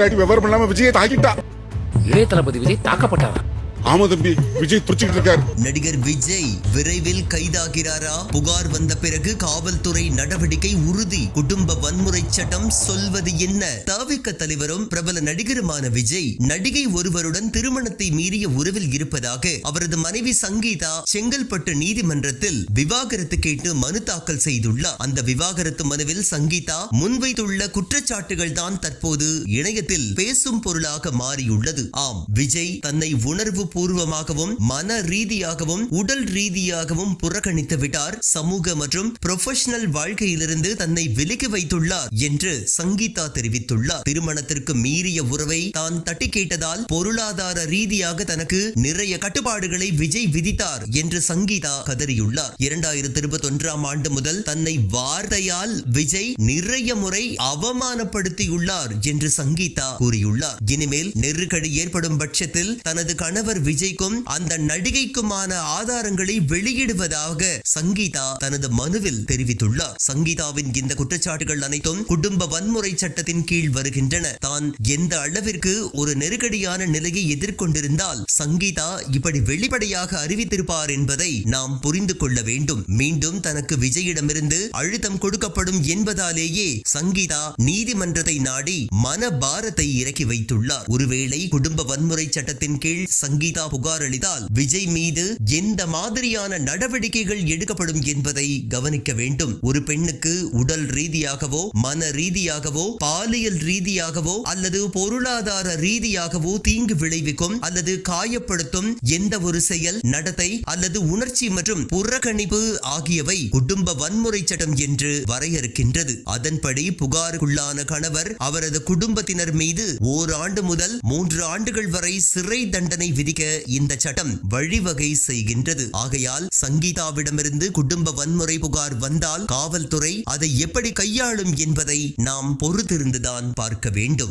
விவரம் இல்லாம விஜயை தாக்கிட்டா. இளைய தளபதி விஜய் தாக்கப்பட்டாரா? ஆமா தம்பி, விஜய் துடிச்சிட்டு இருக்காரு. நடிகர் விஜய் விரைவில் கைதாகிறாரா? புகார் வந்த பிறகு காவல்துறை நடவடிக்கை உறுதி. குடும்ப வன்முறை சட்டம் சொல்வது என்ன? தவிக தலைவரும் பிரபல நடிகருமான விஜய் நடிகை ஒருவருடன் திருமணத்தை மீறிய உறவில் இருப்பதாக அவரது மனைவி சங்கீதா செங்கல்பட்டு நீதிமன்றத்தில் விவாகரத்து கேட்டு மனு தாக்கல் செய்துள்ளார். அந்த விவாகரத்து மனுவில் சங்கீதா முன்வைத்துள்ள குற்றச்சாட்டுகள் தான் தற்போது இணையத்தில் பேசும் பொருளாக மாறியுள்ளது. ஆம், விஜய் தன்னை உணர்வு பூர்வமாகவும் மன ரீதியாகவும் உடல் ரீதியாகவும் புறக்கணித்து விட்டார். சமூக மற்றும் ப்ரொஃபஷனல் வாழ்க்கையிலிருந்து தன்னை விலக்கி வைத்துள்ளார் என்று சங்கீதா தெரிவித்துள்ளார். திருமணத்திற்கு மீறிய உறவை தான் தட்டி கேட்டதால் பொருளாதார ரீதியாக தனக்கு நிறைய கட்டுப்பாடுகளை விஜய் விதித்தார் என்று சங்கீதா கதறியுள்ளார். 2021 ஆண்டு முதல் தன்னை வார்த்தையால் விஜய் நிறைய முறை அவமானப்படுத்தியுள்ளார் என்று சங்கீதா கூறியுள்ளார். இனிமேல் நெருக்கடி ஏற்படும் பட்சத்தில் தனது கணவர் விஜய்க்கும் அந்த நடிகைக்குமான ஆதாரங்களை வெளியிடுவதாக சங்கீதா தனது மனுவில் தெரிவித்துள்ளார். சங்கீதாவின் இந்த குற்றச்சாட்டுகள் அனைத்தும் குடும்ப வன்முறை சட்டத்தின் கீழ் வருகின்றன. தான் எந்த அளவிற்கு ஒரு நெருக்கடியான நிலையை எதிர்கொண்டிருந்தால் சங்கீதா இப்படி வெளிப்படையாக அறிவித்திருப்பார் என்பதை நாம் புரிந்து கொள்ள வேண்டும். மீண்டும் தனக்கு விஜயிடமிருந்து அழுத்தம் கொடுக்கப்படும் என்பதாலேயே சங்கீதா நீதிமன்றத்தை நாடி மன பாரத்தை இறக்கி வைத்துள்ளார். ஒருவேளை குடும்ப வன்முறை சட்டத்தின் கீழ் சங்கீதா புகார் அளித்தால் விஜய் மீது எந்த மாதிரியான நடவடிக்கைகள் எடுக்கப்படும் என்பதை கவனிக்க வேண்டும். ஒரு பெண்ணுக்கு உடல் ரீதியாகவோ மன ரீதியாகவோ பாலியல் ரீதியாகவோ அல்லது பொருளாதார ரீதியாகவோ தீங்கு விளைவிக்கும் அல்லது காயப்படுத்தும் எந்த ஒரு செயல், நடத்தை அல்லது உணர்ச்சி மற்றும் புறக்கணிப்பு ஆகியவை குடும்ப வன்முறை சட்டம் என்று வரையறுக்கின்றது. அதன்படி புகாருக்குள்ளான கணவர் அவரது குடும்பத்தினர் மீது ஓராண்டு முதல் 3 ஆண்டுகள் வரை சிறை தண்டனை விதிக்க இந்த சட்டம் வழிவகை செய்கின்றது. ஆகையால் சங்கீதாவிடமிருந்து குடும்ப வன்முறை புகார் வந்தால் காவல்துறை அதை எப்படி கையாளும் என்பதை நாம் பொறுத்திருந்துதான் பார்க்க வேண்டும்.